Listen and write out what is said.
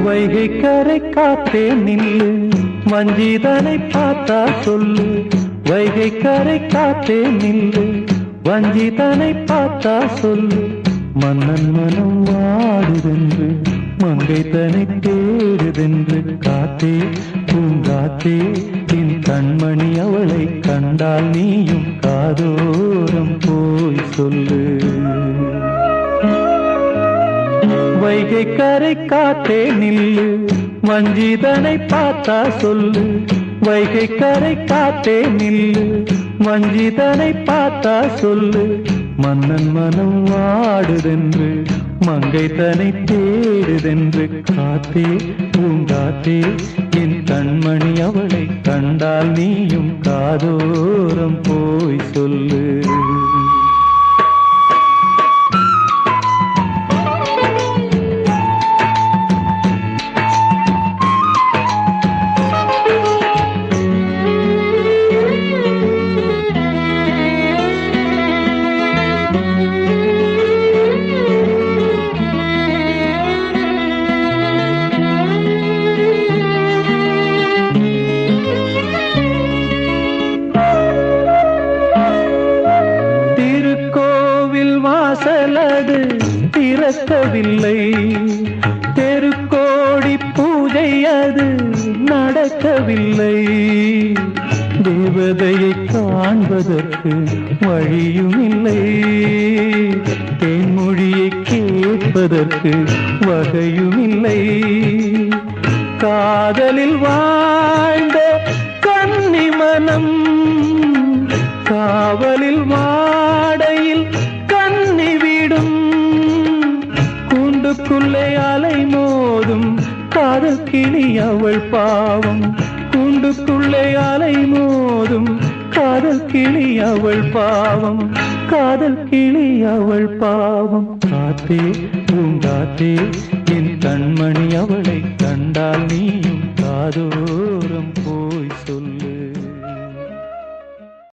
வைகை கரை காத்தே நில்லு, வஞ்சிதனை பார்த்தா சொல்லு. வைகை கரை காத்தே நில்லு, வஞ்சிதனை பார்த்தா சொல்லு. மன்னன் மனம் வாடுதென்று, மங்கை தனை தேடுதென்று. காத்தே பூங்காத்தே, என் கண்மணி அவளை கண்டால் நீயும் காதோரம் போய் சொல்லு. வைகை கரை காத்தே நில்லு, வஞ்சிதனை பார்த்தா சொல்லு. வைகை கரை காத்தே நில்லு, வஞ்சிதனை பார்த்தா சொல்லு. மன்னன் மனம் வாடுதென்று, மங்கை தனை தேடுதென்று. காத்தே பூங்காத்தே, என் கண்மணி அவளை கண்டால் நீயும் காதோரம் போய் சொல்லு. வாசலது திறக்கவில்லை, தெருக்கோடி பூஜை அது நடக்கவில்லை. தேவதையை காண்பதற்கு வழியும் இல்லை, தேன்மொழியை கேட்பதற்கு வகையும் இல்லை. காதலில் வாழ்ந்த கன்னி மனம் காவலில் வாடையில் கண்ணி விடும். கூண்டுக்குள்ளே அலை மோதும் காதல் கிளி அவள் பாவம். கூண்டுக்குள்ளே அலை மோதும் காதல் கிளி அவள் பாவம். காதல் கிளி அவள் பாவம். காத்தே பூங்காத்தே, என் கண்மணி அவளை கண்டால் நீயும் காதோரம் போய் சொல்.